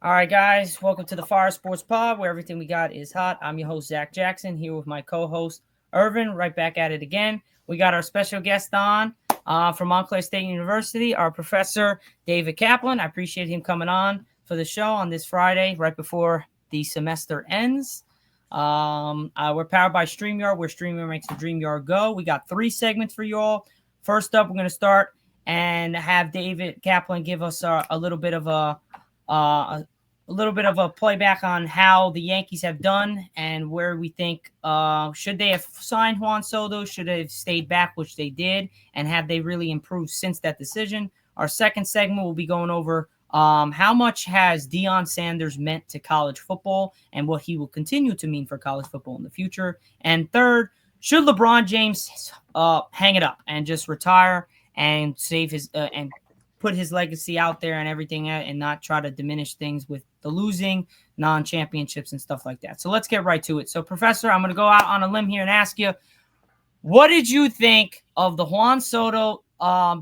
All right, guys, welcome to the Fire Sports Pod, where everything we got is hot. I'm your host, Zach Jackson, here with my co host, Irvin, right back at it again. We got our special guest on from Montclair State University, our professor, David Kaplan. I appreciate him coming on for the show on this Friday, right before the semester ends. We're powered by StreamYard, where StreamYard makes the dream yard go. We got 3 segments for you all. First up, we're going to start and have David Kaplan give us a little bit of a little bit of a playback on how the Yankees have done and where we think should they have signed Juan Soto, should they have stayed back, which they did, and have they really improved since that decision. Our second segment will be going over how much has Deion Sanders meant to college football and what he will continue to mean for college football in the future. And third, should LeBron James hang it up and just retire and save his and put his legacy out there and everything and not try to diminish things with the losing, non-championships and stuff like that. So let's get right to it. So, Professor, I'm going to go out on a limb here and ask you, what did you think of the Juan Soto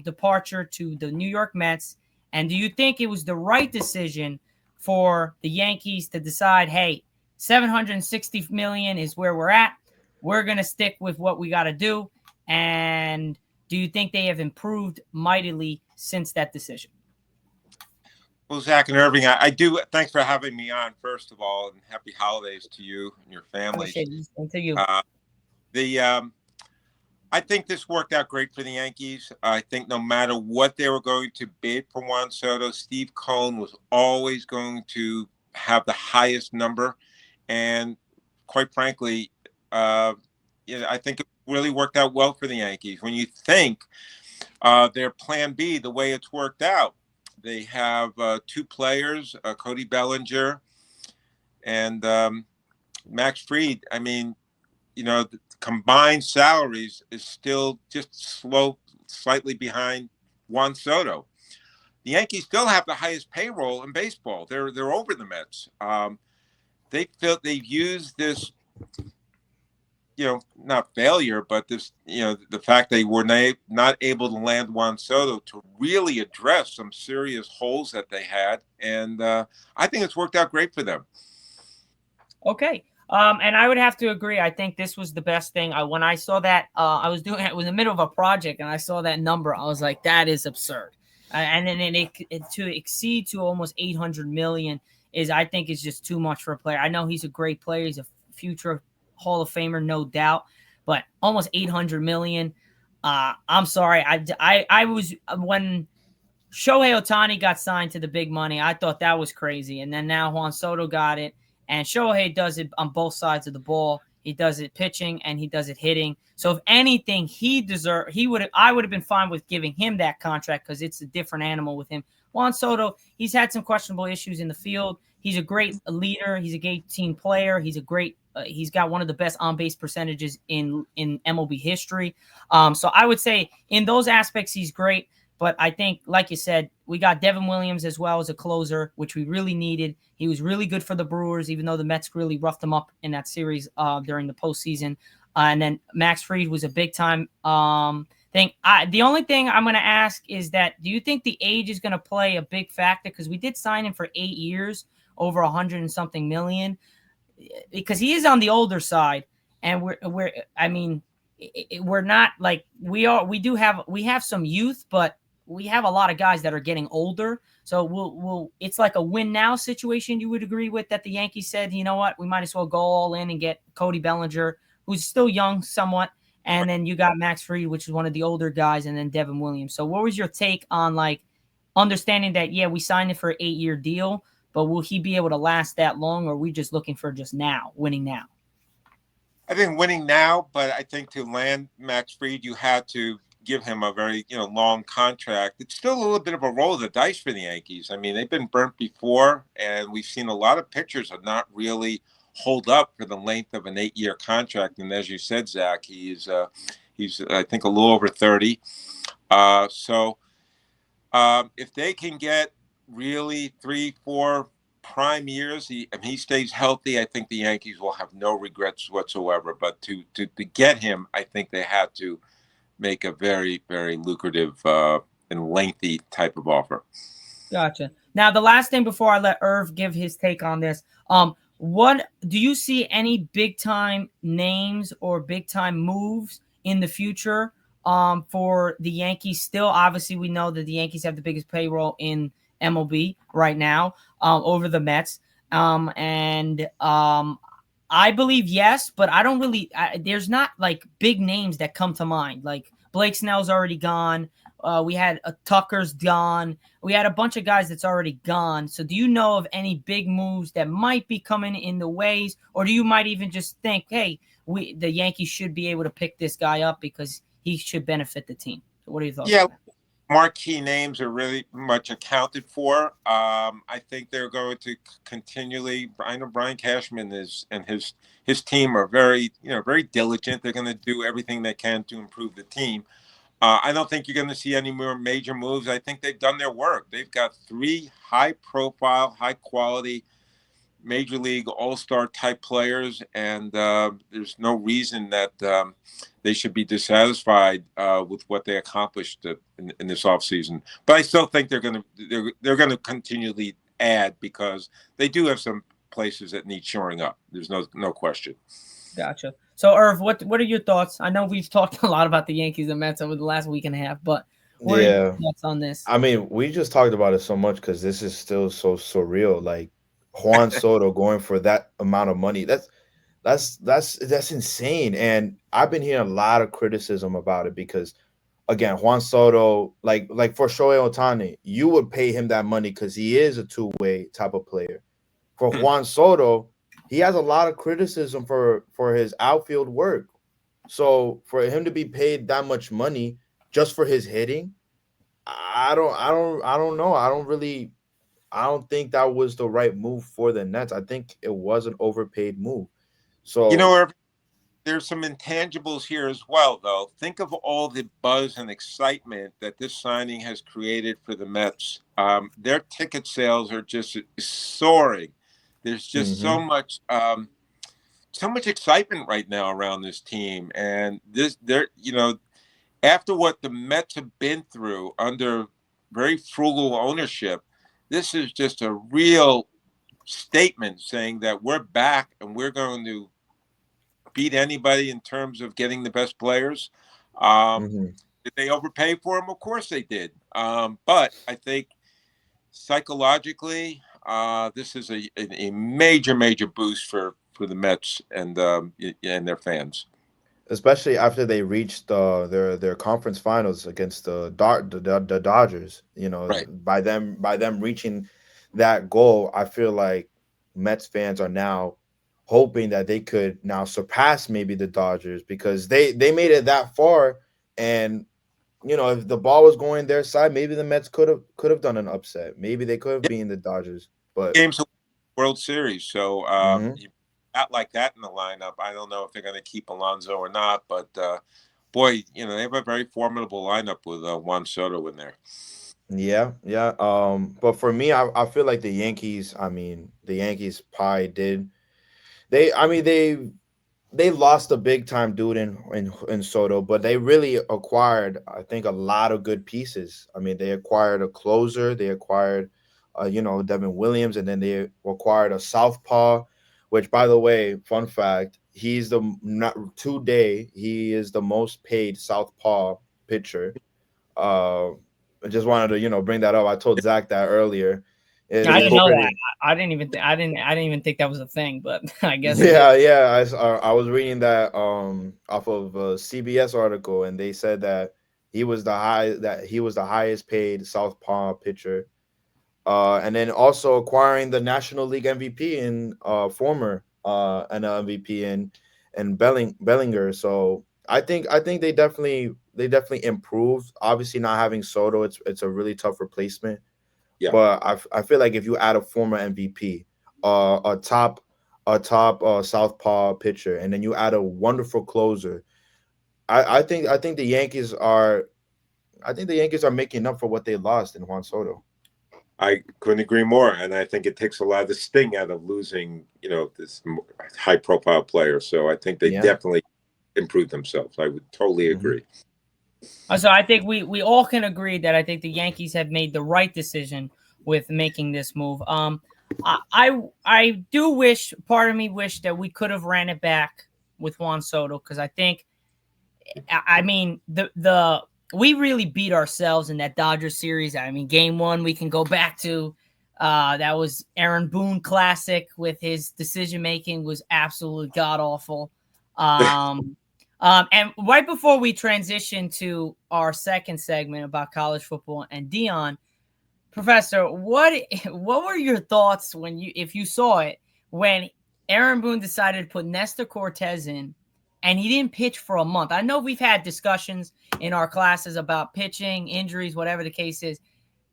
departure to the New York Mets? And do you think it was the right decision for the Yankees to decide, hey, 760 million is where we're at. We're going to stick with what we got to do. And do you think they have improved mightily since that decision? Well, Zack and Irving, I do. Thanks for having me on, first of all, and happy holidays to you and your families. Appreciate it. And to you. The I think this worked out great for the Yankees. I think no matter what they were going to bid for Juan Soto, Steve Cohen was always going to have the highest number, and quite frankly, I think it really worked out well for the Yankees. When you think their Plan B, the way it's worked out. They have 2 players, Cody Bellinger and Max Fried. I mean, the combined salaries is still just slightly behind Juan Soto. The Yankees still have the highest payroll in baseball. They're over the Mets. They felt they've used this, not failure, but this, the fact they were not able to land Juan Soto to really address some serious holes that they had. And I think it's worked out great for them. Okay. And I would have to agree. I think this was the best thing. When I saw that, I was doing it was in the middle of a project, and I saw that number. I was like, that is absurd. And then to exceed to almost 800 million I think, is just too much for a player. I know he's a great player. He's a future Hall of Famer, no doubt. But almost 800 million. I'm sorry. I was when Shohei Ohtani got signed to the big money. I thought that was crazy. And then now Juan Soto got it. And Shohei does it on both sides of the ball. He does it pitching and he does it hitting. So if anything, I would have been fine with giving him that contract because it's a different animal with him. Juan Soto, he's had some questionable issues in the field. He's a great leader. He's a great team player. He's got one of the best on-base percentages in MLB history. So I would say in those aspects, he's great. But I think, like you said, we got Devin Williams as well as a closer, which we really needed. He was really good for the Brewers, even though the Mets really roughed him up in that series during the postseason. And then Max Fried was a big-time thing. The only thing I'm going to ask is that, do you think the age is going to play a big factor? Because we did sign him for 8 years, over 100 and something million, because he is on the older side. And we're not like we have some youth, but we have a lot of guys that are getting older. So it's like a win now situation. You would agree with that? The Yankees said, you know what, we might as well go all in and get Cody Bellinger, who's still young somewhat. And then you got Max Fried, which is one of the older guys, and then Devin Williams. So what was your take on like understanding that, yeah, we signed it for an 8-year deal, but will he be able to last that long? Or are we just looking for just now, winning now? I think winning now, but I think to land Max Fried, you had to give him a very long contract. It's still a little bit of a roll of the dice for the Yankees. I mean, they've been burnt before, and we've seen a lot of pitchers have not really hold up for the length of an 8-year contract. And as you said, Zach, he's I think a little over 30. So if they can get really 3-4 prime years, if he stays healthy, I think the Yankees will have no regrets whatsoever. But to get him, I think they had to make a very, very lucrative and lengthy type of offer. Gotcha. Now, the last thing before I let Irv give his take on this, what do you see any big time names or big time moves in the future for the Yankees? Still, obviously, we know that the Yankees have the biggest payroll in MLB right now over the Mets. And I believe yes, but I don't really. There's not like big names that come to mind. Like Blake Snell's already gone. We had Tucker's gone. We had a bunch of guys that's already gone. So do you know of any big moves that might be coming in the ways, or do you might even just think, hey, the Yankees should be able to pick this guy up because he should benefit the team? So what are your thoughts Yeah, on that? marquee names are really much accounted for. I think they're going to continually. I know Brian Cashman is and his team are very very diligent. They're going to do everything they can to improve the team. I don't think you're going to see any more major moves. I think they've done their work. They've got three high-profile, high-quality major league all-star type players, and there's no reason that they should be dissatisfied with what they accomplished in this offseason. But I still think they're going to continually add because they do have some places that need shoring up. There's no question. Gotcha. So Irv, what are your thoughts? I know we've talked a lot about the Yankees and Mets over the last week and a half, but what are your Yeah. thoughts on this? I mean, we just talked about it so much because this is still so surreal. Like Juan Soto going for that amount of money. That's insane. And I've been hearing a lot of criticism about it because again, Juan Soto, like for Shohei Ohtani, you would pay him that money because he is a two-way type of player. For Juan Soto, he has a lot of criticism for his outfield work. So for him to be paid that much money just for his hitting, I don't know. I don't think that was the right move for the Nets. I think it was an overpaid move. You So, know, there's some intangibles here as well, though. Think of all the buzz and excitement that this signing has created for the Mets. Their ticket sales are just soaring. There's just mhm, so much excitement right now around this team, and after what the Mets have been through under very frugal ownership, this is just a real statement saying that we're back and we're going to beat anybody in terms of getting the best players. Um, mhm. did they overpay for them? Of course they did. But I think psychologically, this is a major boost for the Mets and their fans. Especially after they reached their conference finals against the Dodgers. You know, Right. by them reaching that goal, I feel like Mets fans are now hoping that they could now surpass maybe the Dodgers because they made it that far, and if the ball was going their side, maybe the Mets could have done an upset. Maybe they could have Yeah, beaten the Dodgers, but games of World Series. So mhm. not like that in the lineup. I don't know if they're going to keep Alonso or not, but boy, they have a very formidable lineup with Juan Soto in there. Yeah, yeah. But for me, I feel like the Yankees. I mean, the Yankees probably did. I mean, they lost a big time dude in Soto, but they really acquired, I think, a lot of good pieces. I mean, they acquired a closer, they acquired, Devin Williams, and then they acquired a southpaw. Which, by the way, fun fact, he's the not today he is the most paid southpaw pitcher. Uh, I just wanted to bring that up. I told Zach that earlier. I It didn't is know that. pretty. I didn't even. I didn't even think that was a thing, but I guess it is. Yeah, yeah. I was reading that off of a CBS article, and they said that he was the highest paid southpaw pitcher, and then also acquiring the National League MVP in former NL MVP and Bellinger. So I think they definitely improved. Obviously, not having Soto, it's a really tough replacement. Yeah. But I feel like if you add a former MVP, a top southpaw pitcher, and then you add a wonderful closer, I think the Yankees are making up for what they lost in Juan Soto. I couldn't agree more, and I think it takes a lot of the sting out of losing, this high-profile player. So I think they Yeah. definitely improved themselves. I would totally Hmm. agree. So I think we all can agree that I think the Yankees have made the right decision with making this move. I do wish, part of me wished that we could have ran it back with Juan Soto, because I think, I mean, the we really beat ourselves in that Dodgers series. I mean, game one we can go back to. That was Aaron Boone classic, with his decision making was absolutely god awful. And right before we transition to our second segment about college football and Deion, Professor, what were your thoughts when if you saw it, when Aaron Boone decided to put Nestor Cortez in, and he didn't pitch for a month? I know we've had discussions in our classes about pitching, injuries, whatever the case is.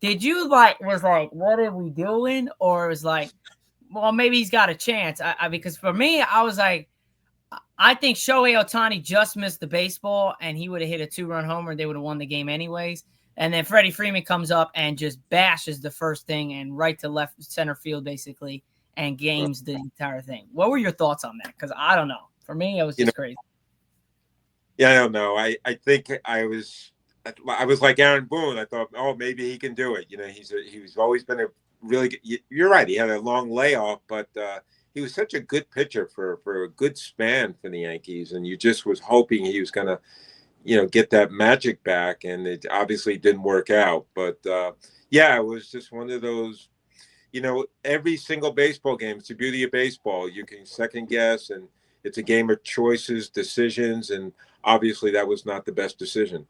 Did you was like, what are we doing? Or was like, well, maybe he's got a chance? Because for me, I was like, I think Shohei Ohtani just missed the baseball, and he would have hit a 2-run homer, and they would have won the game anyways. And then Freddie Freeman comes up and just bashes the first thing and right to left center field, basically, and games the entire thing. What were your thoughts on that? Because I don't know. For me, it was just crazy. Yeah, I don't know. I think I was like Aaron Boone. I thought, oh, maybe he can do it. He's always been a really good. You're right. He had a long layoff, but he was such a good pitcher for a good span for the Yankees, and you just was hoping he was going to, get that magic back, and it obviously didn't work out. But yeah, it was just one of those. Every single baseball game, it's the beauty of baseball. You can second guess, and it's a game of choices, decisions, and obviously that was not the best decision.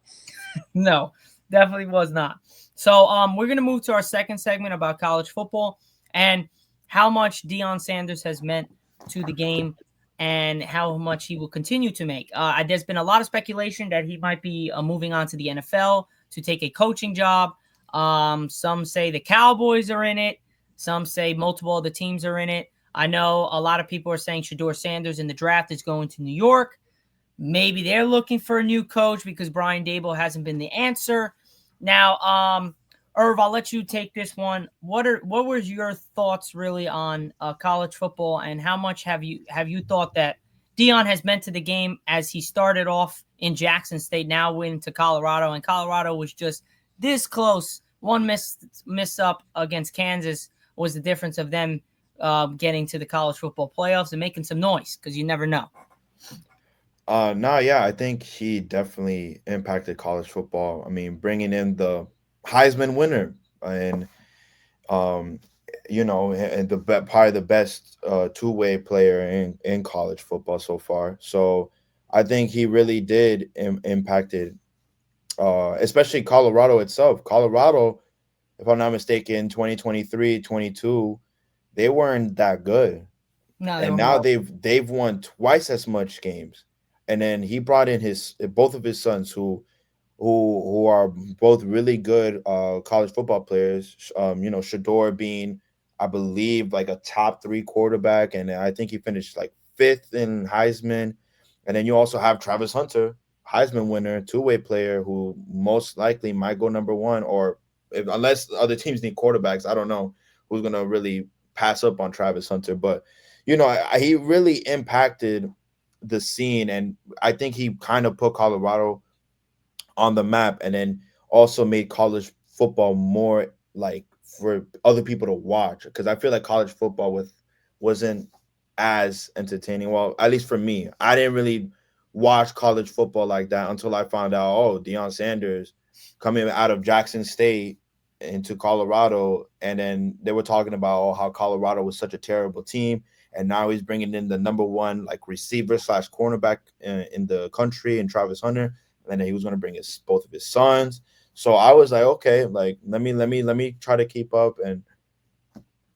No, definitely was not. So we're going to move to our second segment about college football and how much Deion Sanders has meant to the game and how much he will continue to make. There's been a lot of speculation that he might be moving on to the NFL to take a coaching job. Some say the Cowboys are in it. Some say multiple other teams are in it. I know a lot of people are saying Shedeur Sanders in the draft is going to New York. Maybe they're looking for a new coach because Brian Daboll hasn't been the answer. Now, Irv, I'll let you take this one. What was your thoughts really on college football, and how much have you thought that Deion has meant to the game as he started off in Jackson State, now went to Colorado, and Colorado was just this close. One miss up against Kansas was the difference of them getting to the college football playoffs and making some noise, because you never know. Yeah, I think he definitely impacted college football. I mean, bringing in the Heisman winner and um and probably the best two-way player in college football so far. So I think he really did impacted especially Colorado itself. Colorado, if I'm not mistaken, 2023, 22, they weren't that good. No, And now they've won twice as much games. And then he brought in his both of his sons who are both really good college football players. Shador being, I believe, like a top 3 quarterback, and I think he finished like 5th in Heisman. And then you also have Travis Hunter, Heisman winner, two-way player, who most likely might go number 1, or unless other teams need quarterbacks, I don't know who's gonna really pass up on Travis Hunter. But he really impacted the scene, and I think he kind of put Colorado on the map, and then also made college football more like for other people to watch, because I feel like college football wasn't as entertaining. Well, at least for me, I didn't really watch college football like that until I found out, oh, Deion Sanders coming out of Jackson State into Colorado, and then they were talking about how Colorado was such a terrible team, and now he's bringing in the number 1 like receiver / cornerback in the country, and Travis Hunter, and then he was going to bring both of his sons. So I was like, okay, like let me try to keep up, and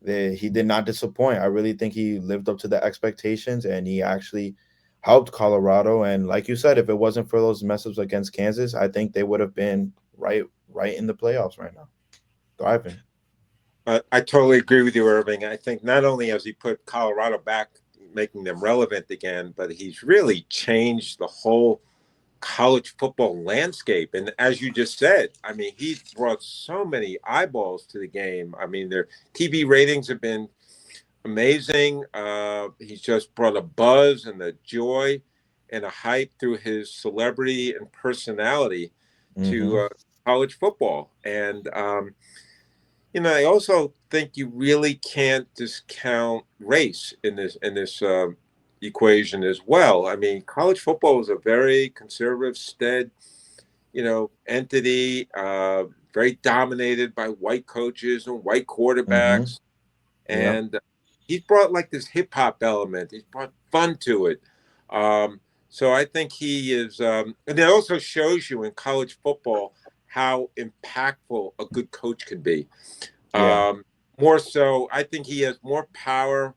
he did not disappoint. I really think he lived up to the expectations, and he actually helped Colorado. And like you said, if it wasn't for those mess ups against Kansas, I think they would have been right in the playoffs right now, thriving. I totally agree with you, Irving. I think not only has he put Colorado back, making them relevant again, but he's really changed the whole college football landscape. And as you just said, I mean, he's brought so many eyeballs to the game. I mean, their TV ratings have been amazing. He's just brought a buzz and a joy and a hype through his celebrity and personality to college football. And I also think you really can't discount race in this equation as well. I mean, college football is a very conservative, stead, entity, very dominated by white coaches and white Mm-hmm. quarterbacks. Yeah. And he's brought like this hip hop element. He's brought fun to it. So I think he is, and it also shows you in college football how impactful a good coach can be. Yeah. Um, More so, I think he has more power,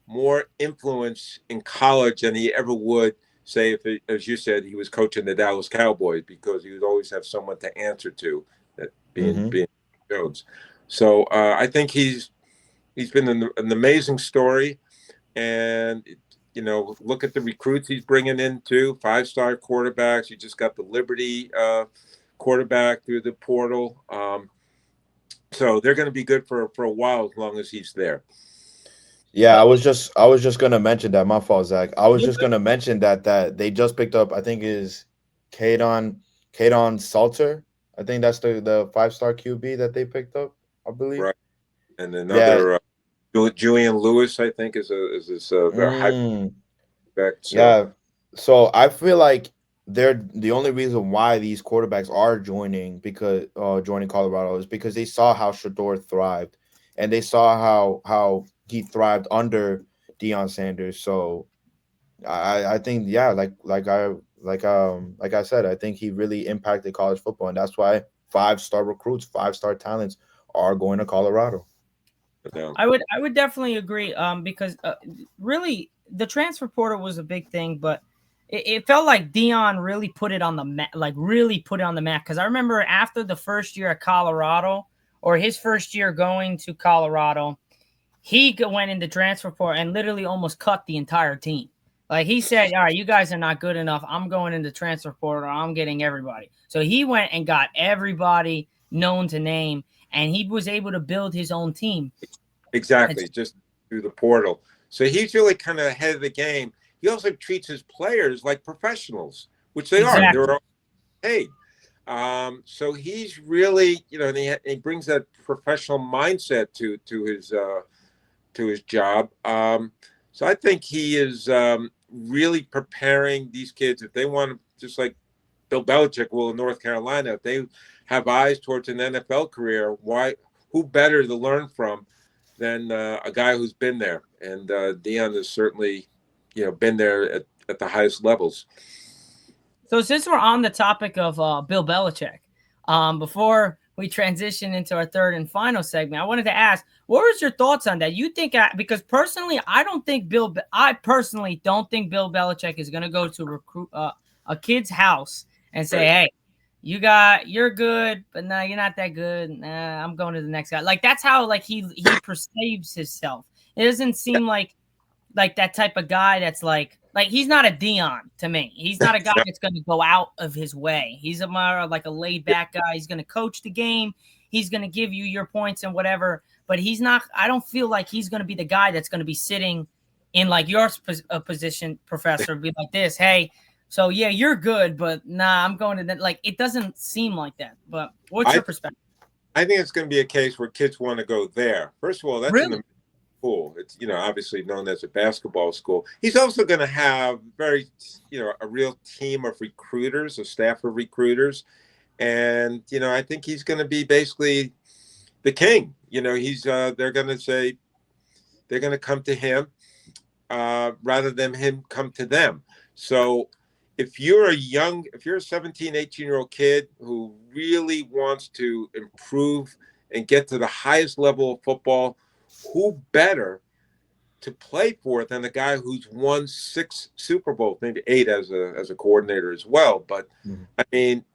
more influence in college than he ever would say if, as you said, he was coaching the Dallas Cowboys, because he would always have someone to answer to, that being Mm-hmm. being Jones. So I think he's been an amazing story, and look at the recruits he's bringing in too. 5-star quarterbacks. You just got the Liberty quarterback through the portal. So they're going to be good for a while as long as he's there. Yeah, So, I was just gonna mention that. My fault, Zach. I was just gonna mention that they just picked up. I think is Kadon Kadon Salter. I think that's the 5-star QB that they picked up. I believe. Right. And Yeah. another Julian Lewis, I think, is this a high Mm, back. So yeah. So I feel like they're the only reason why these quarterbacks are joining Colorado is because they saw how Shador thrived, and they saw how he thrived under Deion Sanders. So I think yeah, like I said, I think he really impacted college football, and that's why 5-star recruits, 5-star talents are going to Colorado. down. I would definitely agree. Because really the transfer portal was a big thing, but it felt like Dion really put it on the map, like really put it on the map. Because I remember after the first year at Colorado, or his first year going to Colorado, he went into transfer portal and literally almost cut the entire team. Like he said, "All right, you guys are not good enough. I'm going into transfer portal. I'm getting everybody." So he went and got everybody known to name, and he was able to build his own team. Exactly, It's just through the portal. So he's really kind of ahead of the game. He also treats his players like professionals, which they are. exactly. They're all paid. So he's really, and he brings that professional mindset to his job. So I think he is really preparing these kids if they want to, just like Bill Belichick will in North Carolina. If they have eyes towards an NFL career, who better to learn from than a guy who's been there? And Deion has certainly, been there at the highest levels. So since we're on the topic of Bill Belichick, before we transition into our third and final segment, I wanted to ask, what was your thoughts on that? You think, because personally, I personally don't think Bill Belichick is going to go to recruit a kid's house and say, Right. "Hey, you're good, but no, you're not that good. Nah, I'm going to the next guy." Like that's how like he perceives himself. It doesn't seem like that type of guy that's like he's not a Dion to me. He's not a guy that's going to go out of his way. He's a more like a laid back guy. He's going to coach the game. He's going to give you your points and whatever. But he's not. I don't feel like he's going to be the guy that's going to be sitting in like your position, Professor. Be like this. Hey, so yeah, you're good, but nah, I'm going to that. Like it doesn't seem like that. But what's I your perspective? I think it's going to be a case where kids want to go there. First of all, that's Really? an school. It's obviously known as a basketball school. He's also going to have a real team of recruiters, a staff of recruiters, and I think he's going to be basically the king. He's they're going to say they're going to come to him rather than him come to them. So if you're a 17, 18-year-old kid who really wants to improve and get to the highest level of football, who better to play for than the guy who's won 6 Super Bowls, maybe 8 as a coordinator as well. But Mhm. I mean,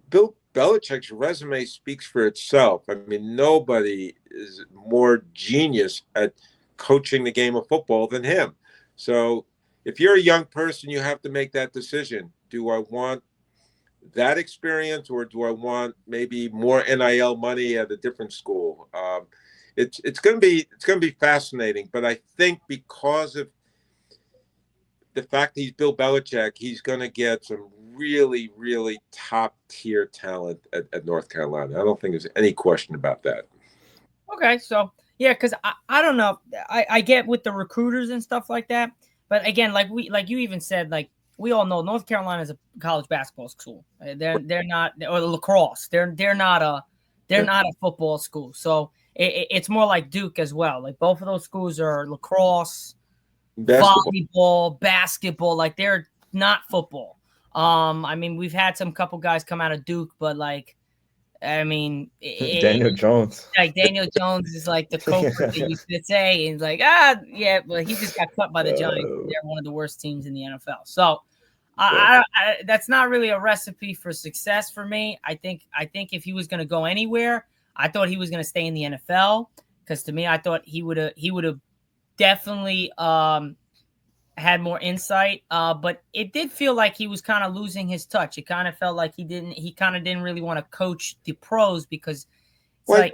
Bill Belichick's resume speaks for itself. I mean, nobody is more genius at coaching the game of football than him. So if you're a young person, you have to make that decision. Do I want that experience, or do I want maybe more NIL money at a different school? It's going to be fascinating. But I think because of the fact that he's Bill Belichick, he's going to get some really, really top tier talent at North Carolina. I don't think there's any question about that. Okay, so yeah, because I don't know. I get with the recruiters and stuff like that, but again, like you even said, like we all know North Carolina is a college basketball school. They're not, or lacrosse. They're Yeah. not a football school. So it's more like Duke as well. Like both of those schools are lacrosse, Basketball. volleyball, basketball. Like they're not football. I mean, we've had some couple guys come out of Duke, but like, I mean, Daniel Jones. like Daniel Jones is like the culprit they used to say, and it's like, yeah, but he just got cut by the Giants. They're one of the worst teams in the NFL. So that's not really a recipe for success for me. I think if he was going to go anywhere, I thought he was going to stay in the NFL, because to me, I thought he would have definitely had more insight. But it did feel like he was kind of losing his touch. It kind of felt like he kind of didn't really want to coach the pros, because it's Well, like,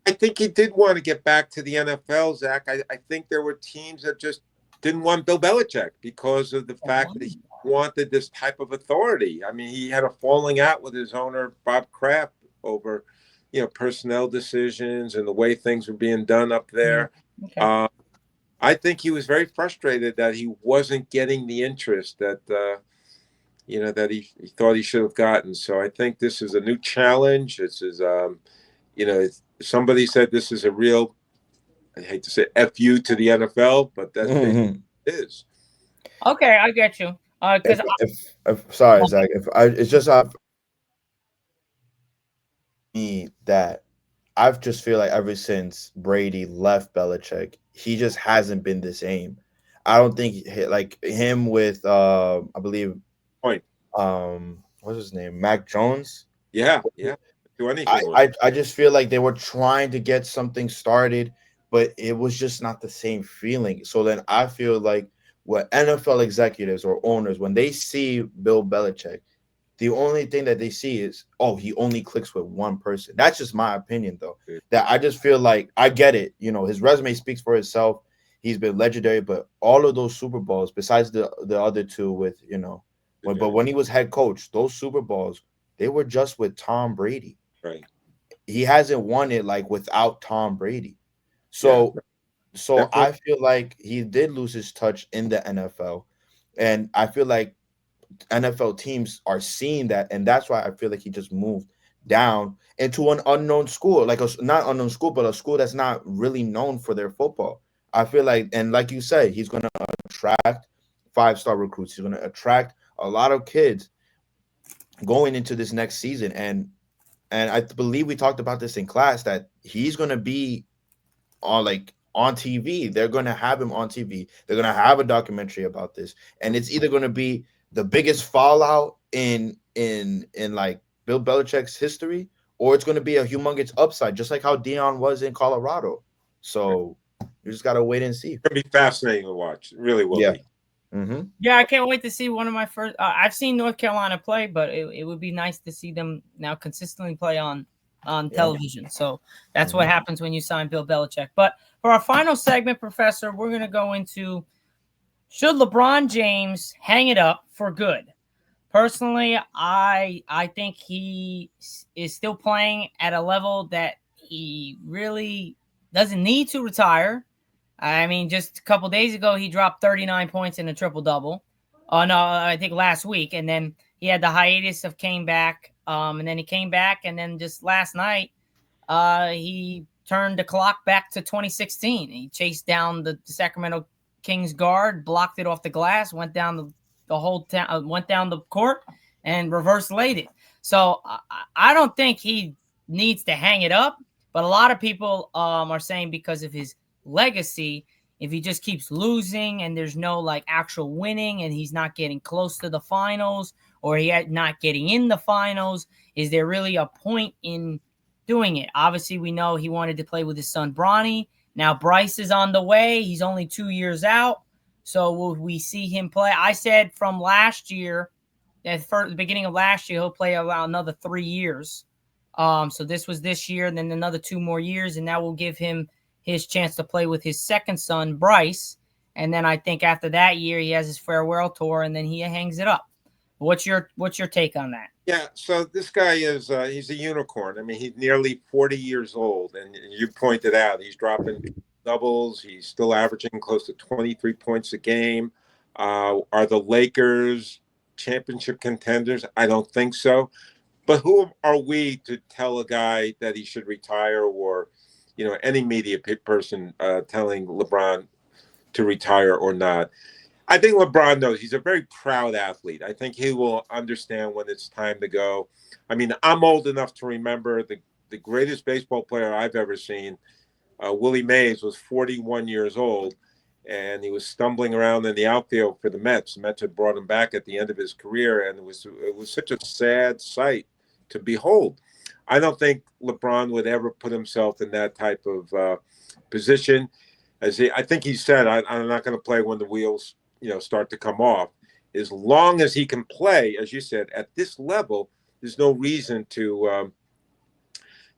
I think he did want to get back to the NFL, Zach. I think there were teams that just didn't want Bill Belichick because of the fact that he wanted this type of authority. I mean, he had a falling out with his owner, Bob Kraft, over, personnel decisions and the way things were being done up there. okay. I think he was very frustrated that he wasn't getting the interest that that he thought he should have gotten. So I think this is a new challenge. This is somebody said this is a real, I hate to say FU to the NFL, but that's basically what it is. Okay, I get you. Because Sorry, Zach. It's just me that I've just feel like ever since Brady left Belichick, he just hasn't been the same. I don't think like him with I believe Point. What's his name? Mac Jones. Yeah. Do anything with it. I just feel like they were trying to get something started, but it was just not the same feeling. So then I feel like what NFL executives or owners, when they see Bill Belichick, the only thing that they see is, oh, he only clicks with one person. That's just my opinion, though. That I just feel like I get it. His resume speaks for itself. He's been legendary, but all of those Super Bowls, besides the other two with, but when he was head coach, those Super Bowls, they were just with Tom Brady. Right. He hasn't won it like without Tom Brady. So I feel like he did lose his touch in the NFL. And I feel like NFL teams are seeing that, and that's why I feel like he just moved down into an unknown school, like not unknown school, but a school that's not really known for their football. I feel like, and like you said, he's going to attract 5-star recruits. He's going to attract a lot of kids going into this next season, and I believe we talked about this in class that he's going to be on TV. They're going to have him on TV. They're going to have a documentary about this, and it's either going to be the biggest fallout in like Bill Belichick's history, or it's going to be a humongous upside, just like how Deion was in Colorado. So you just got to wait and see. It's going to be fascinating to watch. It really will be. Mm-hmm. Yeah, I can't wait to see one of my first. I've seen North Carolina play, but it would be nice to see them now consistently play on television. So that's what happens when you sign Bill Belichick. But for our final segment, Professor, we're going to go into, should LeBron James hang it up for good? Personally, I think he is still playing at a level that he really doesn't need to retire. I mean, just a couple days ago, he dropped 39 points in a triple-double. Oh, no, I think last week. And then he had the hiatus of came back. And then he came back. And then just last night, he turned the clock back to 2016. He chased down the Sacramento Kings guard, blocked it off the glass, went down the whole town, went down the court, and reverse laid it. So I don't think he needs to hang it up. But a lot of people are saying because of his legacy, if he just keeps losing and there's no like actual winning and he's not getting close to the finals, or not getting in the finals, is there really a point in doing it? Obviously, we know he wanted to play with his son Bronny. Now Bryce is on the way. He's only 2 years out. So will we see him play? I said from last year, at the beginning of last year, he'll play around another 3 years. So this was this year, and then another 2 more years, and that will give him his chance to play with his second son, Bryce. And then I think after that year, he has his farewell tour, and then he hangs it up. What's your take on that? Yeah, so this guy is he's a unicorn. I mean, he's nearly 40 years old, and you pointed out he's dropping doubles. He's still averaging close to 23 points a game. Are the Lakers championship contenders? I don't think so. But who are we to tell a guy that he should retire, or any media person telling LeBron to retire or not? I think LeBron knows he's a very proud athlete. I think he will understand when it's time to go. I mean, I'm old enough to remember the greatest baseball player I've ever seen. Willie Mays was 41 years old, and he was stumbling around in the outfield for the Mets. The Mets had brought him back at the end of his career, and it was such a sad sight to behold. I don't think LeBron would ever put himself in that type of position. I think he said, I'm not going to play when the wheels, start to come off. As long as he can play, as you said, at this level, there's no reason to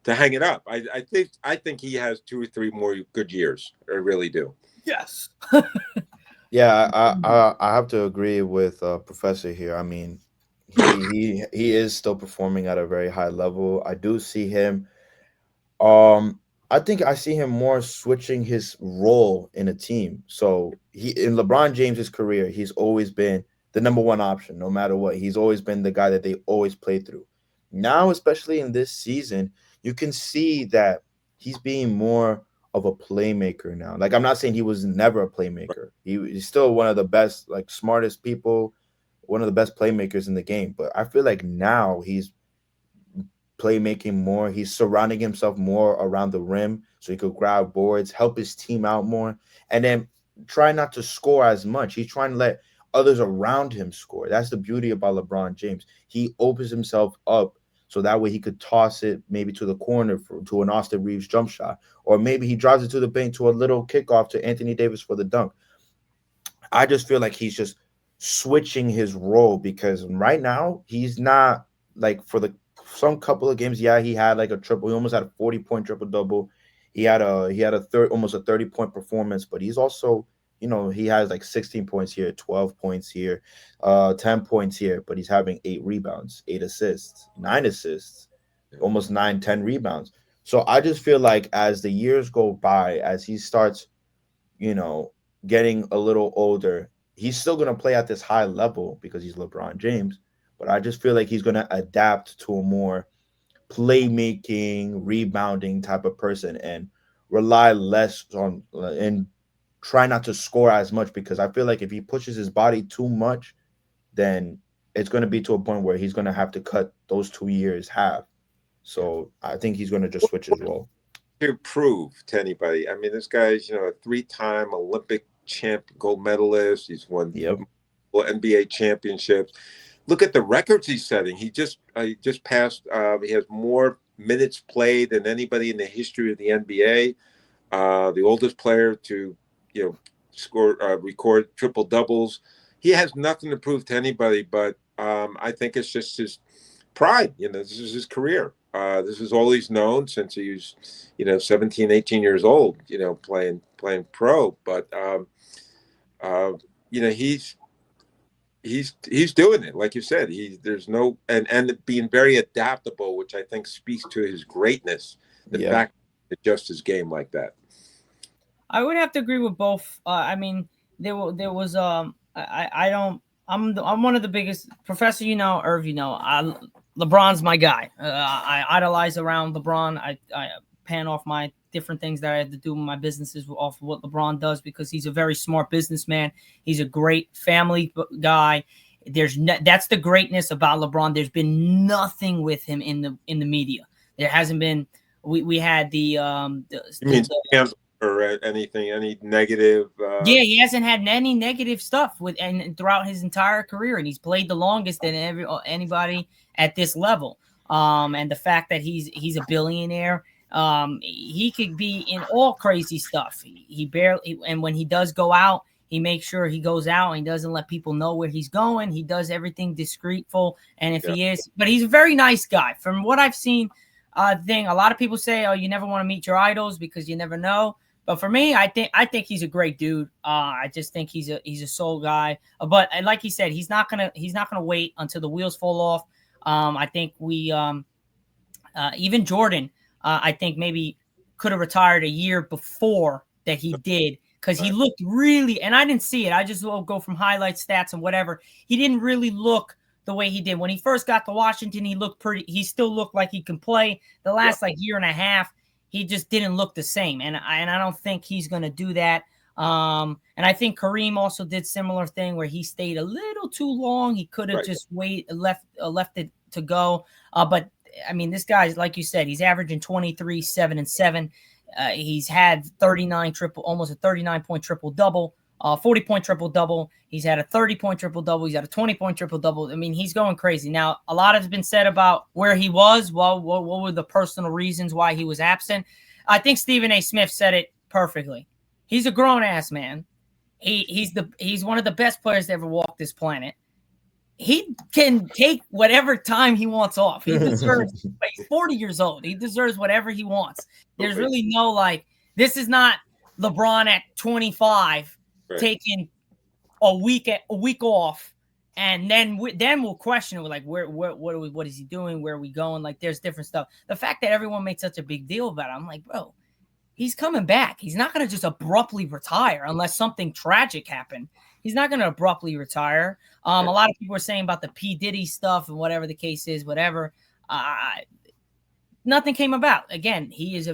hang it up. I think he has 2 or 3 more good years. I really do. Yes. Yeah, I have to agree with Professor here. I mean, he is still performing at a very high level. I do see him. I think I see him more switching his role in a team. So he in LeBron James's career, he's always been the number one option, no matter what. He's always been the guy that they always play through. Now, especially in this season, you can see that he's being more of a playmaker now. Like I'm not saying he was never a playmaker. He's still one of the best, like smartest people, one of the best playmakers in the game. But I feel like now he's playmaking more. He's surrounding himself more around the rim so he could grab boards, help his team out more, and then try not to score as much. He's trying to let others around him score. That's the beauty about LeBron James. He opens himself up so that way he could toss it maybe to the corner to an Austin Reeves jump shot, or maybe he drives it to the paint to a little kickoff to Anthony Davis for the dunk. I just feel like he's just switching his role because right now he's not like for the some couple of games. Yeah, he had like a triple. He almost had a 40-point triple double. He had a third almost a 30-point performance, but he's also he has like 16 points here, 12 points here, 10 points here, but he's having 8 rebounds, 8 assists, 9 assists, almost 9, 10 rebounds. So I just feel like as the years go by, as he starts you know, getting a little older, he's still going to play at this high level because he's LeBron James. But I just feel like he's going to adapt to a more playmaking, rebounding type of person and rely less on and try not to score as much because I feel like if he pushes his body too much, then it's going to be to a point where he's going to have to cut those 2 years half. So I think he's going to just switch his role. To prove to anybody. I mean, this guy's a 3-time Olympic champ, gold medalist. He's won Yep. NBA championships. Look at the records he's setting. He just passed. He has more minutes played than anybody in the history of the NBA. The oldest player to score record triple doubles. He has nothing to prove to anybody, but I think it's just his pride. This is his career. This is all he's known since he was 17, 18 years old, playing pro. But uh, he's doing it, like you said. There's no and being very adaptable, which I think speaks to his greatness. The Yep. fact that adjust his game like that. I would have to agree with both. I mean, there was I don't I'm one of the biggest Professor. Irv. LeBron's my guy. I idolize around LeBron. I pan off my different things that I had to do in my businesses off of what LeBron does because he's a very smart businessman. He's a great family guy. That's the greatness about LeBron. There's been nothing with him in the media. There hasn't been. We had You mean scandal or anything, any negative? Yeah, he hasn't had any negative stuff and throughout his entire career, and he's played the longest than anybody at this level. And the fact that he's a billionaire, he could be in all crazy stuff. He barely, and when he does go out, he makes sure he goes out and he doesn't let people know where he's going. He does everything discreetful, and if he is, but he's a very nice guy. From what I've seen, a lot of people say, "Oh, you never want to meet your idols because you never know." But for me, I think he's a great dude. I just think he's a soul guy. But like he said, he's not gonna wait until the wheels fall off. I think we even Jordan, I think maybe could have retired a year before that he did, because he looked really, and I didn't see it. I just will go from highlight stats and whatever. He didn't really look the way he did when he first got to Washington. He looked pretty. He still looked like he can play. The last like year and a half, he just didn't look the same, and I don't think he's going to do that. And I think Kareem also did similar thing where he stayed a little too long. He could have just left it to go. But I mean, this guy's, like you said, he's averaging 23, 7 and 7. He's had almost a 39-point triple double, 40-point triple double. He's had a 30-point triple double. He's had a 20-point triple double. I mean, he's going crazy. Now, a lot has been said about where he was. Well, what were the personal reasons why he was absent? I think Stephen A. Smith said it perfectly. He's a grown ass man. He's one of the best players to ever walk this planet. He can take whatever time he wants off. He deserves. He's 40 years old. He deserves whatever he wants. There's really no like. This is not LeBron at 25 taking a week off, and then we'll question it. We're like, what is he doing? Where are we going? Like, there's different stuff. The fact that everyone made such a big deal about it, I'm like, bro, he's coming back. He's not going to just abruptly retire unless something tragic happened. He's not going to abruptly retire. A lot of people are saying about the P. Diddy stuff and whatever the case is, whatever. Nothing came about. Again, he is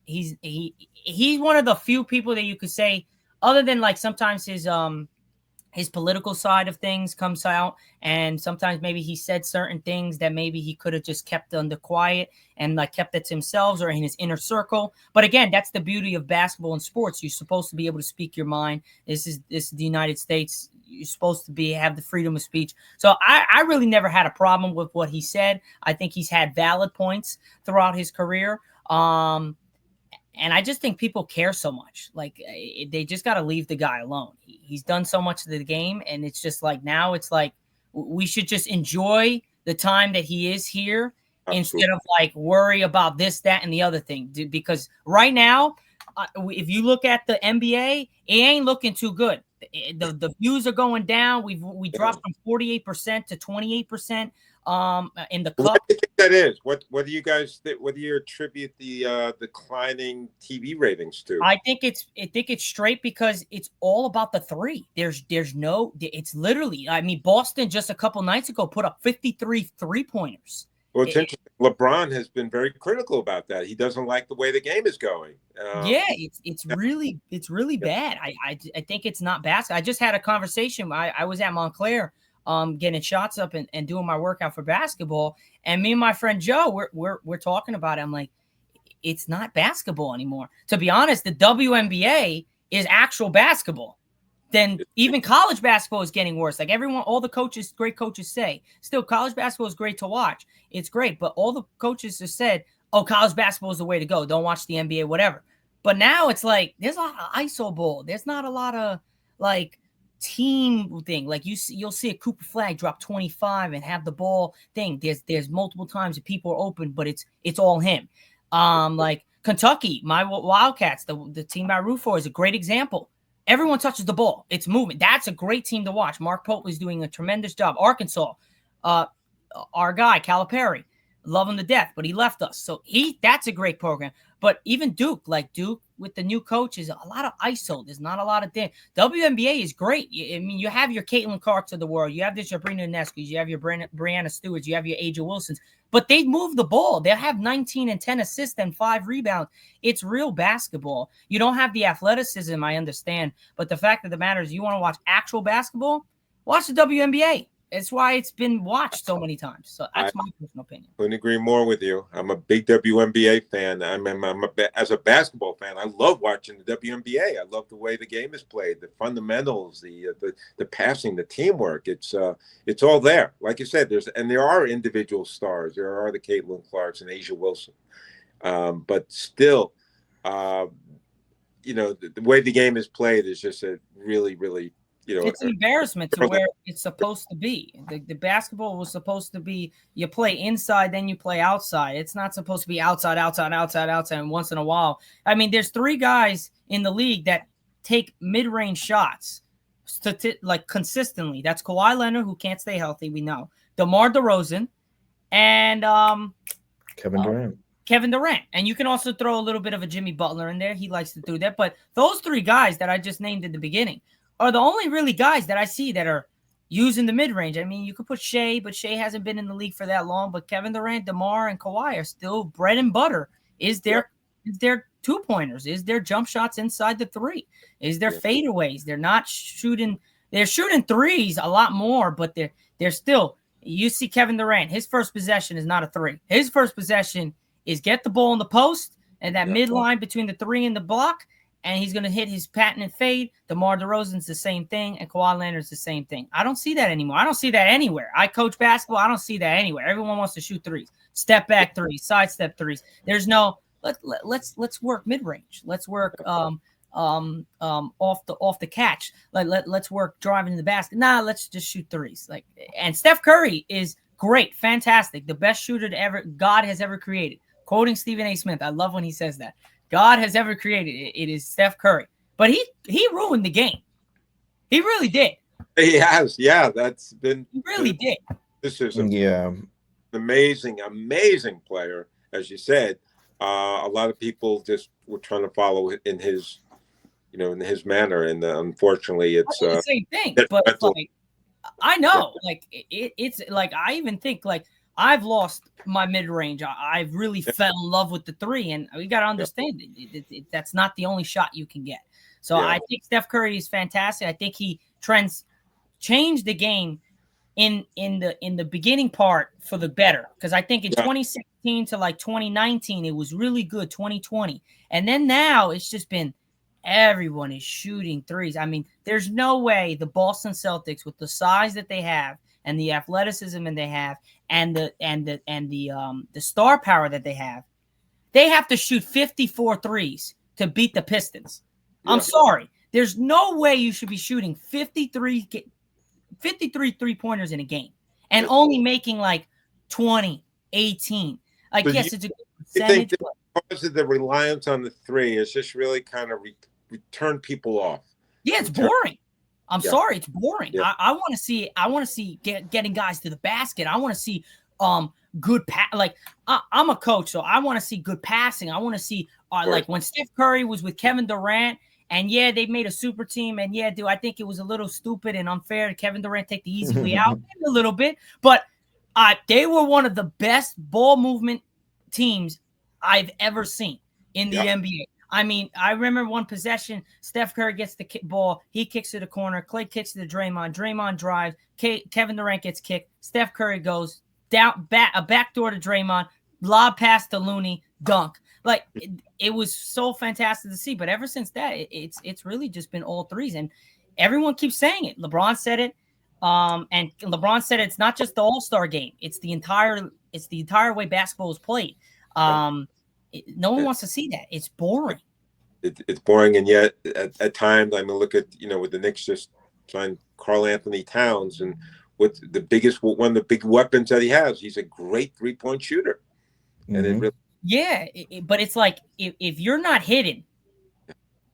he's one of the few people that you could say, other than like sometimes his political side of things comes out, and sometimes maybe he said certain things that maybe he could have just kept under quiet and like kept it to himself or in his inner circle. But again, that's the beauty of basketball and sports. You're supposed to be able to speak your mind. This is the United States. You're supposed to have the freedom of speech. So I really never had a problem with what he said. I think he's had valid points throughout his career. And I just think people care so much. Like, they just got to leave the guy alone. He's done so much to the game. And it's just like, now it's like, we should just enjoy the time that he is here. Absolutely. Instead of like worry about this, that, and the other thing. Because right now, if you look at the NBA, it ain't looking too good. The views are going down. We dropped from 48% to 28%. In the cup. What do you think that is? What do you guys what do you attribute the declining TV ratings to? I think it's straight because it's all about the three. It's literally, I mean, Boston just a couple nights ago put up 53 3-pointers. Well, it's interesting. LeBron has been very critical about that. He doesn't like the way the game is going. It's really bad. I think it's not basketball. I just had a conversation. I was at Montclair getting shots up and doing my workout for basketball. And me and my friend Joe, we're talking about it. I'm like, it's not basketball anymore. To be honest, the WNBA is actual basketball. Then even college basketball is getting worse. Like all the coaches, great coaches say, still college basketball is great to watch. It's great. But all the coaches have said, oh, college basketball is the way to go. Don't watch the NBA, whatever. But now it's like, there's a lot of ISO ball. There's not a lot of like team thing. Like you'll see a Cooper Flag drop 25 and have the ball thing. There's multiple times that people are open, but it's all him. Like Kentucky, my Wildcats, the team I root for, is a great example. Everyone touches the ball. It's movement. That's a great team to watch. Mark Pope is doing a tremendous job. Arkansas, our guy Calipari, love him to death, but he left us. So that's a great program. But even Duke with the new coach is a lot of ISO. There's not a lot of things. WNBA is great. I mean, you have your Caitlin Clarks of the world. You have the Sabrina Ionescu's. You have your Brianna Stewart's. You have your Aja Wilsons. But they move the ball. They'll have 19 and 10 assists and 5 rebounds. It's real basketball. You don't have the athleticism, I understand. But the fact of the matter is, you want to watch actual basketball, watch the WNBA. It's why it's been watched so many times. So that's my personal opinion. Couldn't agree more with you. I'm a big WNBA fan. As a basketball fan, I love watching the WNBA. I love the way the game is played, the fundamentals, the passing, the teamwork. It's all there. Like you said, there are individual stars. There are the Caitlin Clarks and Aja Wilson. But still, the way the game is played is just a really, really, it's an embarrassment to where it's supposed to be. The basketball was supposed to be, you play inside, then you play outside. It's not supposed to be outside, and once in a while. I mean, there's 3 guys in the league that take mid-range shots like consistently. That's Kawhi Leonard, who can't stay healthy, we know. DeMar DeRozan, and Kevin Durant. Kevin Durant. And you can also throw a little bit of a Jimmy Butler in there. He likes to do that. But those three guys that I just named at the beginning are the only really guys that I see that are using the mid-range. I mean, you could put Shea, but Shea hasn't been in the league for that long. But Kevin Durant, DeMar, and Kawhi are still bread and butter. Is their two-pointers? Is their jump shots inside the three? Is their fadeaways? They're not shooting. They're shooting threes a lot more, but they're still. You see Kevin Durant. His first possession is not a three. His first possession is get the ball in the post and that midline between the three and the block, and he's going to hit his patented fade. DeMar DeRozan's the same thing, and Kawhi Leonard's the same thing. I don't see that anymore. I don't see that anywhere. I coach basketball. I don't see that anywhere. Everyone wants to shoot threes, step back threes, sidestep threes. There's no let's work mid range. Let's work off the catch. Let's work driving to the basket. Nah, let's just shoot threes. And Steph Curry is great, fantastic, the best shooter God has ever created. Quoting Stephen A. Smith, I love when he says that. God has ever created. It is Steph Curry. But he ruined the game. He really did. He has. Yeah, that's been. He really did. This is an amazing player, as you said. A lot of people just were trying to follow in his manner, and unfortunately, it's the same thing. But I know, it's like I even think I've lost my mid-range. I've really fell in love with the three, and we got to understand that's not the only shot you can get. So I think Steph Curry is fantastic. I think he changed the game in the beginning part for the better, because I think in 2016 to 2019 it was really good. 2020, and then now it's just been everyone is shooting threes. I mean, there's no way the Boston Celtics, with the size that they have and the athleticism that they have and the star power that they have to shoot 54 threes to beat the Pistons. I'm sorry. There's no way you should be shooting 53 three-pointers in a game and only making 20, 18. Yes, it's a good percentage. Because of the reliance on the three, it's just really kind of return people off. Yeah, it's boring. I'm sorry, it's boring. Yeah. I want to see getting guys to the basket. I want to see good I'm a coach, so I want to see good passing. I want to see when Steph Curry was with Kevin Durant, and they made a super team, and I think it was a little stupid and unfair to Kevin Durant take the easy way out a little bit, but they were one of the best ball movement teams I've ever seen in the NBA. I mean, I remember one possession, Steph Curry gets the ball, he kicks to the corner, Clay kicks to the Draymond drives, Kevin Durant gets kicked, Steph Curry goes down, a backdoor to Draymond, lob pass to Looney, dunk. It was so fantastic to see. But ever since that, it's really just been all threes, and everyone keeps saying it. LeBron said it, and LeBron said it's not just the All-Star game; it's the entire way basketball is played. No one wants to see that. It's boring. It's boring, and yet at times, I mean, look at with the Knicks just signed Karl Anthony Towns, and with one of the big weapons that he has, he's a great 3-point shooter, and it really. But it's if you're not hitting,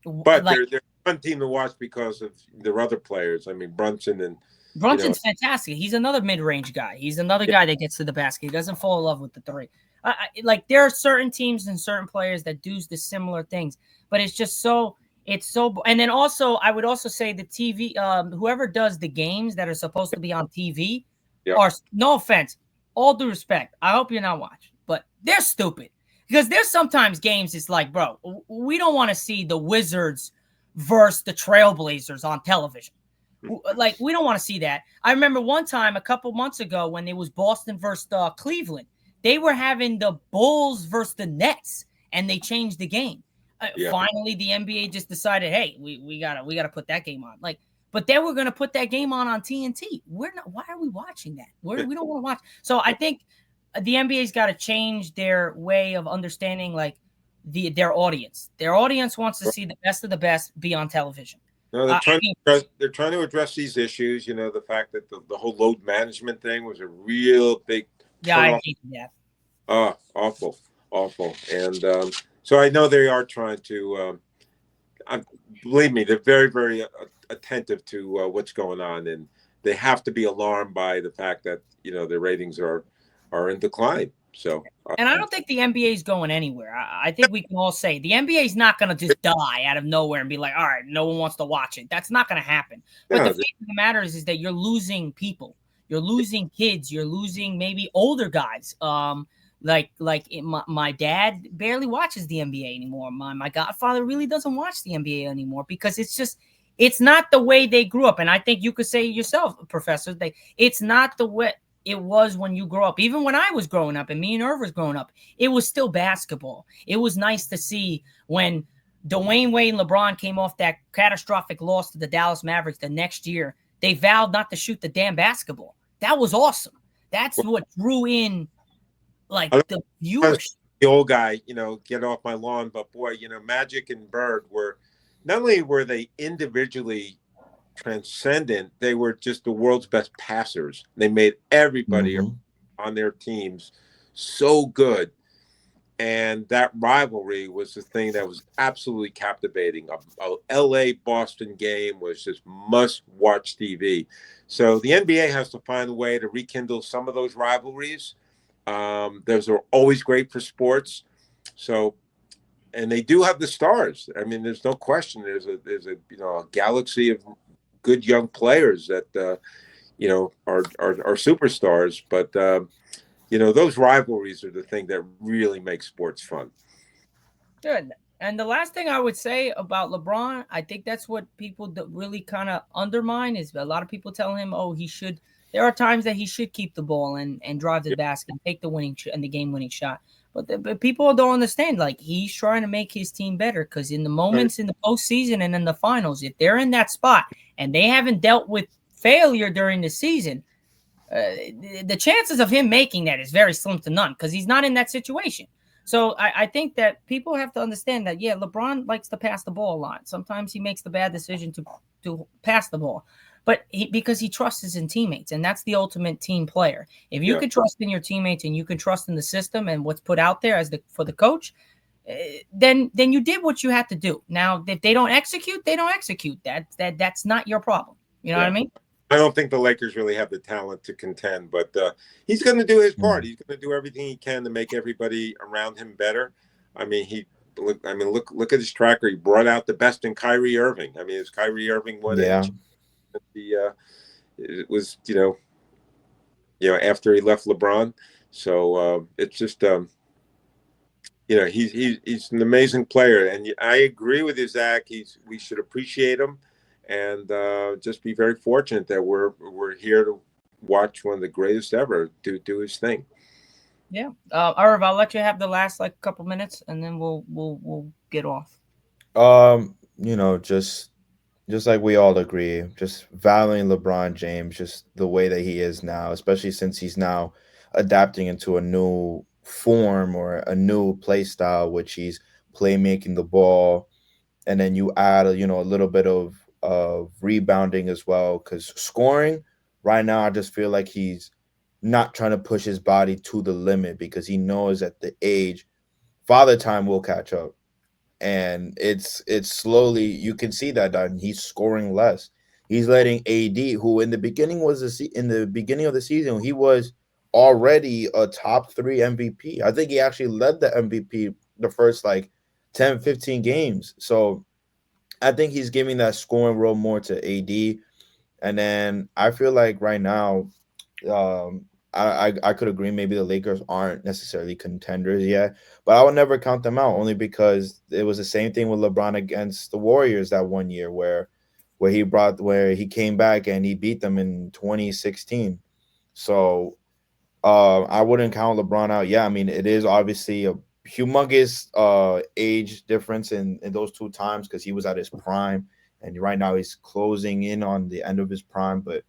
but they're a fun team to watch because of their other players. I mean, Brunson's fantastic. He's another mid-range guy. He's another guy that gets to the basket. He doesn't fall in love with the three. There are certain teams and certain players that do the similar things, but it's just so. And then also, I would also say the TV, whoever does the games that are supposed to be on TV are, no offense, all due respect, I hope you're not watching, but they're stupid. Because there's sometimes games it's bro, we don't want to see the Wizards versus the Trailblazers on television. We don't want to see that. I remember one time a couple months ago when it was Boston versus Cleveland, they were having the Bulls versus the Nets, and they changed the game. Finally, the NBA just decided, hey, we gotta put that game on. But they were gonna put that game on TNT. We're not. Why are we watching that? We don't want to watch. So I think the NBA's got to change their way of understanding their audience. Their audience wants to see the best of the best be on television. No, they're trying to address these issues. The fact that the whole load management thing was a real big. Yeah, I hate that. Oh, awful. And so I know they are trying to. Believe me, they're very, very attentive to what's going on, and they have to be alarmed by the fact that their ratings are in decline. So, And I don't think the NBA is going anywhere. I think we can all say the NBA is not going to just die out of nowhere and be like, all right, no one wants to watch it. That's not going to happen. But the yeah, fact of the matter is that you're losing people. You're losing kids. You're losing maybe older guys. My dad barely watches the NBA anymore. My godfather really doesn't watch the NBA anymore because it's not the way they grew up. And I think you could say yourself, Professor, that it's not the way it was when you grow up. Even when I was growing up and me and Irv was growing up, it was still basketball. It was nice to see when Dwayne Wade and LeBron came off that catastrophic loss to the Dallas Mavericks the next year. They vowed not to shoot the damn basketball. That was awesome. That's what drew in like the viewers. The old guy, get off my lawn. But boy, Magic and Bird were not only were they individually transcendent, they were just the world's best passers. They made everybody on their teams so good. And that rivalry was the thing that was absolutely captivating. A LA Boston game was just must watch TV. So the NBA has to find a way to rekindle some of those rivalries. Those are always great for sports. So, and they do have the stars. I mean, there's no question. There's a galaxy of good young players that are superstars. But those rivalries are the thing that really make sports fun. Good. And the last thing I would say about LeBron, I think that's what people really kind of undermine is a lot of people tell him, oh, he should. There are times that he should keep the ball and drive the basket and take the winning and the game-winning shot. But people don't understand. Like, he's trying to make his team better because in the moments in the postseason and in the finals, if they're in that spot and they haven't dealt with failure during the season, the chances of him making that is very slim to none because he's not in that situation. So I think that people have to understand that, yeah, LeBron likes to pass the ball a lot. Sometimes he makes the bad decision to pass the ball. But because he trusts his teammates, and that's the ultimate team player. If you can trust in your teammates and you can trust in the system and what's put out there for the coach, then you did what you had to do. Now, if they don't execute, they don't execute. That's not your problem. You know what I mean? I don't think the Lakers really have the talent to contend, but he's going to do his part. He's going to do everything he can to make everybody around him better. I mean, look at his tracker. He brought out the best in Kyrie Irving. I mean, as Kyrie Irving won it was after he left LeBron. So it's just he's an amazing player, and I agree with you, Zach. We should appreciate him, and just be very fortunate that we're here to watch one of the greatest ever do his thing. Yeah, Irv, I'll let you have the last couple minutes, and then we'll get off. Just like we all agree, just valuing LeBron James, just the way that he is now, especially since he's now adapting into a new form or a new play style, which he's playmaking the ball, and then you add a little bit of rebounding as well, because scoring right now, I just feel like he's not trying to push his body to the limit because he knows at the age, father time will catch up. And it's slowly you can see that he's scoring less. He's letting AD, who in the beginning in the beginning of the season, he was already a top 3 MVP. I think he actually led the MVP the first 10, 15 games. So I think he's giving that scoring role more to AD. And then I feel like right now, I could agree maybe the Lakers aren't necessarily contenders yet, but I would never count them out only because it was the same thing with LeBron against the Warriors that one year where he came back and he beat them in 2016. So I wouldn't count LeBron out. Yeah, I mean, it is obviously a humongous age difference in those two times because he was at his prime and right now he's closing in on the end of his prime, but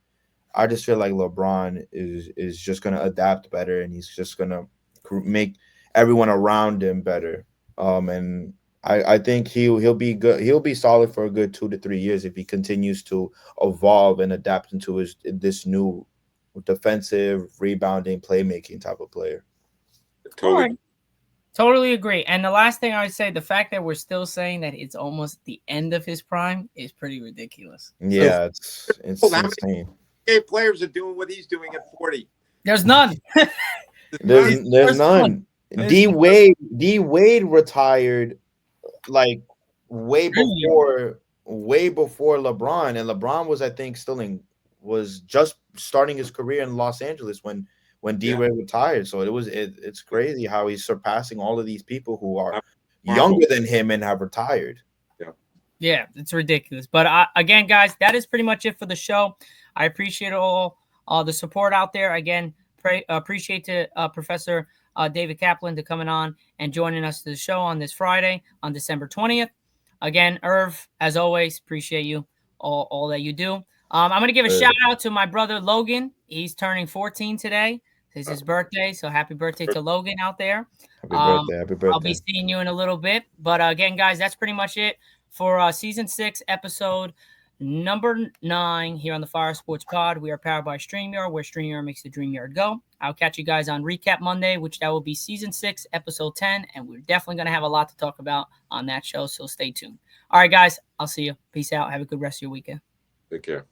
I just feel like LeBron is just gonna adapt better, and he's just gonna make everyone around him better. And I think he'll be good. He'll be solid for a good 2 to 3 years if he continues to evolve and adapt into this new defensive, rebounding, playmaking type of player. Totally agree. And the last thing I would say, the fact that we're still saying that it's almost the end of his prime is pretty ridiculous. Yeah, it's insane. NBA players are doing what he's doing at 40. There's none. There's none. D Wade retired like way before LeBron, and LeBron was, I think, was just starting his career in Los Angeles when D Wade retired. So it's crazy how he's surpassing all of these people who are younger than him and have retired. Yeah, it's ridiculous. But again, guys, that is pretty much it for the show. I appreciate all the support out there. Again, appreciate Professor David Kaplan to coming on and joining us to the show on this Friday on December 20th. Again, Irv, as always, appreciate you all that you do. I'm going to give a shout out to my brother Logan. He's turning 14 today. It's his birthday, so happy birthday to Logan out there. Happy birthday. I'll be seeing you in a little bit. But again, guys, that's pretty much it for season 6, episode number 9 here on the Fire Sports Pod. We are powered by StreamYard, where StreamYard makes the dream yard go. I'll catch you guys on Recap Monday, which that will be season 6, episode 10. And we're definitely going to have a lot to talk about on that show, so stay tuned. All right, guys, I'll see you. Peace out. Have a good rest of your weekend. Take care.